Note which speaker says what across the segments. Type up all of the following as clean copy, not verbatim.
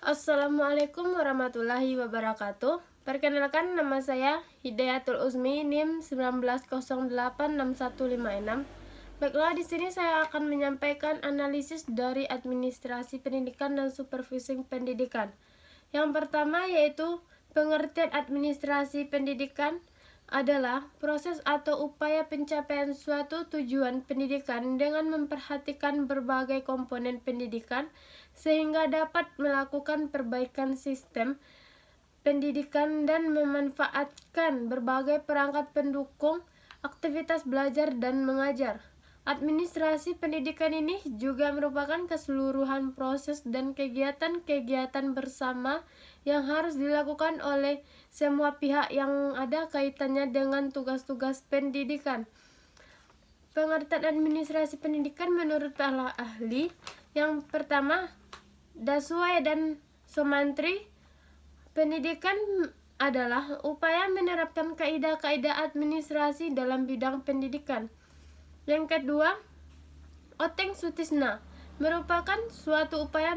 Speaker 1: Assalamualaikum warahmatullahi wabarakatuh. Perkenalkan, nama saya Hidayatul Uzmi, NIM 19086156. Baiklah, di sini saya akan menyampaikan analisis dari administrasi pendidikan dan supervisi pendidikan. Yang pertama yaitu pengertian administrasi pendidikan adalah proses atau upaya pencapaian suatu tujuan pendidikan dengan memperhatikan berbagai komponen pendidikan sehingga dapat melakukan perbaikan sistem pendidikan dan memanfaatkan berbagai perangkat pendukung aktivitas belajar dan mengajar. Administrasi pendidikan ini juga merupakan keseluruhan proses dan kegiatan-kegiatan bersama yang harus dilakukan oleh semua pihak yang ada kaitannya dengan tugas-tugas pendidikan. Pengertian administrasi pendidikan menurut para ahli, yang pertama, Dasway dan Somantri, pendidikan adalah upaya menerapkan kaidah-kaidah administrasi dalam bidang pendidikan. Yang kedua, Oteng Sutisna, merupakan suatu upaya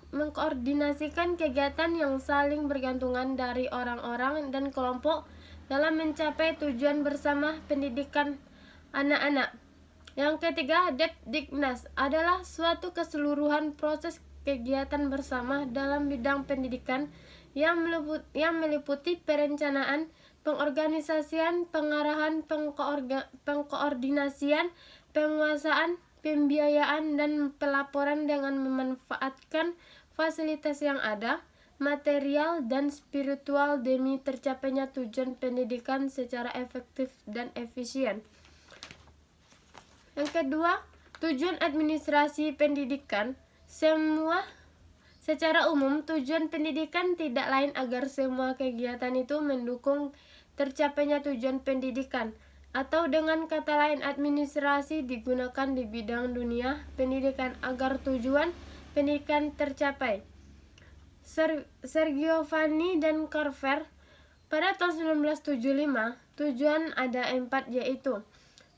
Speaker 1: mengkoordinasikan kegiatan yang saling bergantungan dari orang-orang dan kelompok dalam mencapai tujuan bersama pendidikan anak-anak. Yang ketiga, Depdiknas adalah suatu keseluruhan proses kegiatan bersama dalam bidang pendidikan yang meliputi perencanaan, pengorganisasian, pengarahan, pengkoordinasian, penguasaan, pembiayaan, dan pelaporan dengan memanfaatkan fasilitas yang ada, material, dan spiritual demi tercapainya tujuan pendidikan secara efektif dan efisien. Yang kedua, tujuan administrasi pendidikan. Secara umum, tujuan pendidikan tidak lain agar semua kegiatan itu mendukung tercapainya tujuan pendidikan, atau dengan kata lain, administrasi digunakan di bidang dunia pendidikan agar tujuan pendidikan tercapai. Sergio Vanni dan Carver pada tahun 1975, tujuan ada 4, yaitu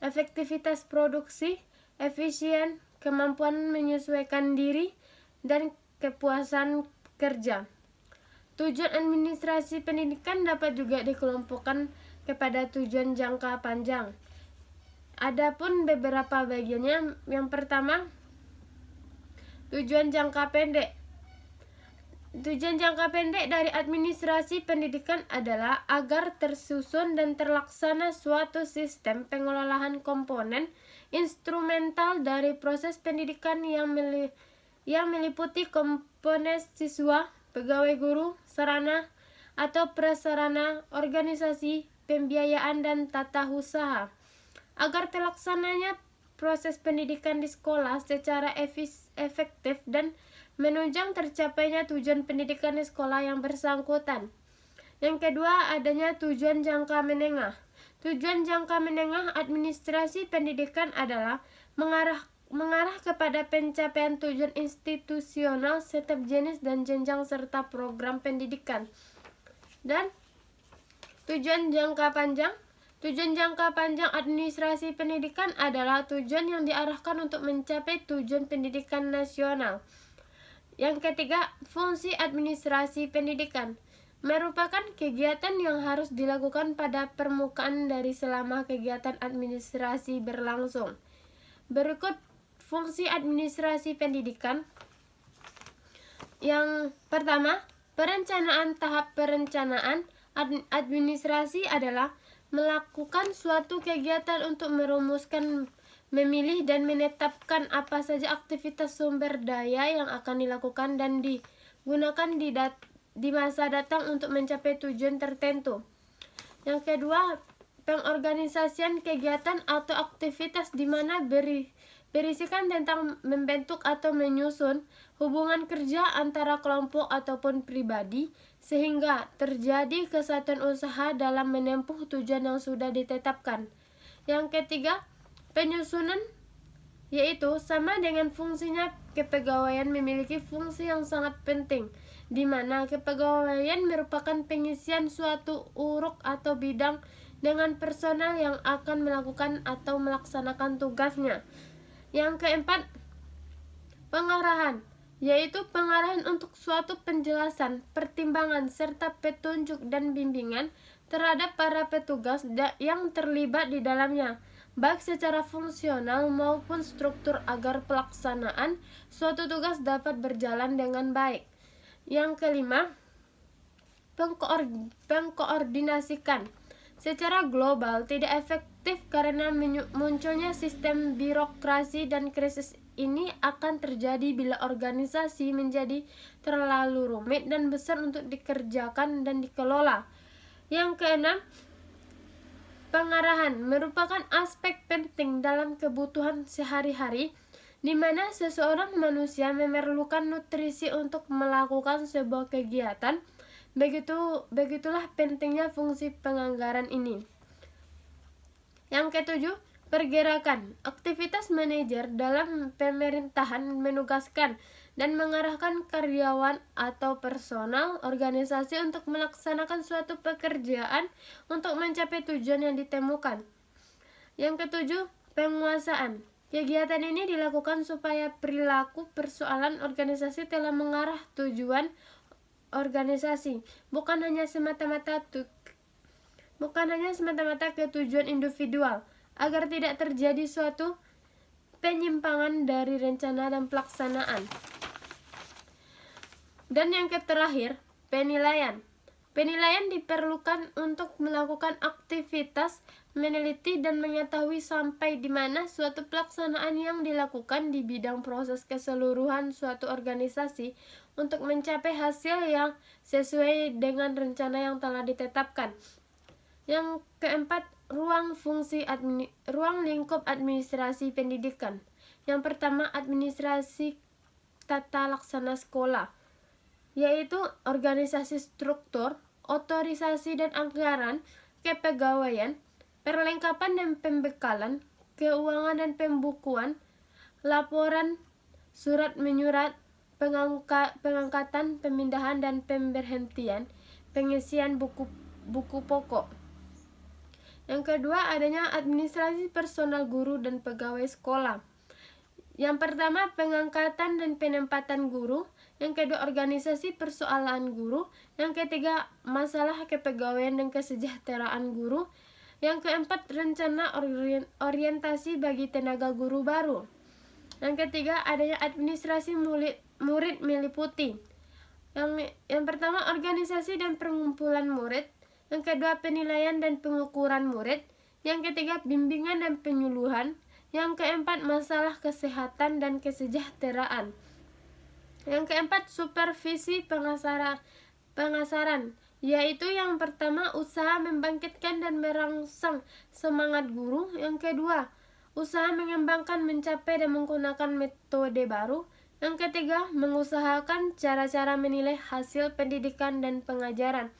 Speaker 1: efektivitas produksi, efisien, kemampuan menyesuaikan diri, dan kepuasan kerja. Tujuan administrasi pendidikan dapat juga dikelompokkan kepada tujuan jangka panjang. Adapun beberapa bagiannya, yang pertama, tujuan jangka pendek. Tujuan jangka pendek dari administrasi pendidikan adalah agar tersusun dan terlaksana suatu sistem pengelolaan komponen instrumental dari proses pendidikan yang meliputi komponen siswa, pegawai guru, sarana atau prasarana, organisasi, pembiayaan, dan tata usaha. Agar terlaksananya proses pendidikan di sekolah secara efektif dan menunjang tercapainya tujuan pendidikan di sekolah yang bersangkutan. Yang kedua, adanya tujuan jangka menengah. Tujuan jangka menengah administrasi pendidikan adalah mengarah kepada pencapaian tujuan institusional setiap jenis dan jenjang serta program pendidikan. Dan tujuan jangka panjang. Tujuan jangka panjang administrasi pendidikan adalah tujuan yang diarahkan untuk mencapai tujuan pendidikan nasional. Yang ketiga, fungsi administrasi pendidikan merupakan kegiatan yang harus dilakukan pada permukaan dari selama kegiatan administrasi berlangsung. Berikut fungsi administrasi pendidikan. Yang pertama, perencanaan. Tahap perencanaan administrasi adalah melakukan suatu kegiatan untuk merumuskan, memilih, dan menetapkan apa saja aktivitas sumber daya yang akan dilakukan dan digunakan di masa datang untuk mencapai tujuan tertentu. Yang kedua, pengorganisasian kegiatan atau aktivitas di mana berisikan tentang membentuk atau menyusun hubungan kerja antara kelompok ataupun pribadi sehingga terjadi kesatuan usaha dalam menempuh tujuan yang sudah ditetapkan. Yang ketiga, penyusunan, yaitu sama dengan fungsinya kepegawaian memiliki fungsi yang sangat penting, di mana kepegawaian merupakan pengisian suatu uruk atau bidang dengan personal yang akan melakukan atau melaksanakan tugasnya. Yang keempat, pengarahan. yaitu pengarahan untuk suatu penjelasan, pertimbangan, serta petunjuk dan bimbingan terhadap para petugas yang terlibat di dalamnya, baik secara fungsional maupun struktur agar pelaksanaan suatu tugas dapat berjalan dengan baik. Yang kelima, pengkoordinasikan. Secara global tidak efektif karena munculnya sistem birokrasi dan krisis ini akan terjadi bila organisasi menjadi terlalu rumit dan besar untuk dikerjakan dan dikelola. Yang keenam, pengarahan merupakan aspek penting dalam kebutuhan sehari-hari di mana seseorang manusia memerlukan nutrisi untuk melakukan sebuah kegiatan. Begitulah pentingnya fungsi penganggaran ini. Yang ketujuh, pergerakan. Aktivitas manajer dalam pemerintahan menugaskan dan mengarahkan karyawan atau personal organisasi untuk melaksanakan suatu pekerjaan untuk mencapai tujuan yang ditemukan. Yang ketujuh, penguasaan. Kegiatan ini dilakukan supaya perilaku persoalan organisasi telah mengarah tujuan organisasi, bukan hanya semata-mata ke tujuan individual, agar tidak terjadi suatu penyimpangan dari rencana dan pelaksanaan. Dan yang terakhir, penilaian. Penilaian diperlukan untuk melakukan aktivitas meneliti dan mengetahui sampai di mana suatu pelaksanaan yang dilakukan di bidang proses keseluruhan suatu organisasi untuk mencapai hasil yang sesuai dengan rencana yang telah ditetapkan. Yang keempat, ruang lingkup administrasi pendidikan. Yang pertama, administrasi tata laksana sekolah, yaitu organisasi struktur, otorisasi dan anggaran, kepegawaian, perlengkapan dan pembekalan, keuangan dan pembukuan, laporan, surat menyurat, pengangkatan, pemindahan dan pemberhentian, pengisian buku pokok. Yang kedua, adanya administrasi personal guru dan pegawai sekolah. Yang pertama, pengangkatan dan penempatan guru. Yang kedua, organisasi persoalan guru. Yang ketiga, masalah kepegawaian dan kesejahteraan guru. Yang keempat, rencana orientasi bagi tenaga guru baru. Yang ketiga, adanya administrasi murid meliputi. Yang pertama, organisasi dan pengumpulan murid. Yang kedua, penilaian dan pengukuran murid. Yang ketiga, bimbingan dan penyuluhan. Yang keempat, masalah kesehatan dan kesejahteraan. Yang keempat, supervisi pengasaran, yaitu yang pertama, usaha membangkitkan dan merangsang semangat guru. Yang kedua, usaha mengembangkan, mencapai dan menggunakan metode baru. Yang ketiga, mengusahakan cara-cara menilai hasil pendidikan dan pengajaran.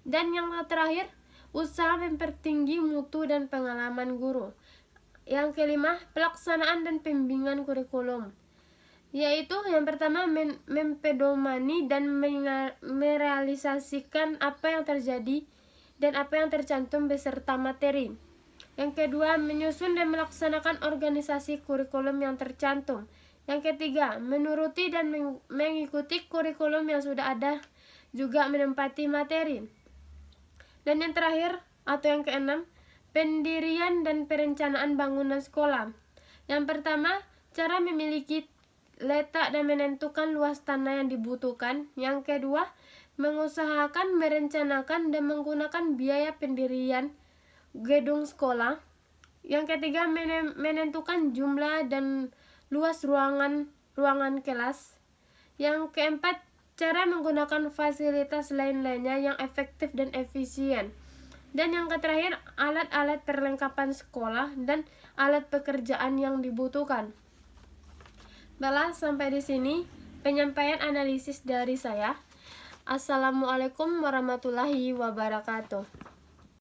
Speaker 1: Dan yang terakhir, usaha mempertinggi mutu dan pengalaman guru. Yang kelima, pelaksanaan dan pembimbingan kurikulum, yaitu yang pertama, mempedomani dan merealisasikan apa yang terjadi dan apa yang tercantum beserta materi. Yang kedua, menyusun dan melaksanakan organisasi kurikulum yang tercantum. Yang ketiga, menuruti dan mengikuti kurikulum yang sudah ada, juga menempati materi. Dan yang terakhir atau yang keenam, pendirian dan perencanaan bangunan sekolah. Yang pertama, cara memiliki, letak dan menentukan luas tanah yang dibutuhkan. Yang kedua, mengusahakan, merencanakan dan menggunakan biaya pendirian gedung sekolah. Yang ketiga, menentukan jumlah dan luas ruangan kelas. Yang keempat, cara menggunakan fasilitas lain-lainnya yang efektif dan efisien. Dan yang terakhir, alat-alat perlengkapan sekolah dan alat pekerjaan yang dibutuhkan. Baiklah, sampai di sini penyampaian analisis dari saya. Assalamualaikum warahmatullahi wabarakatuh.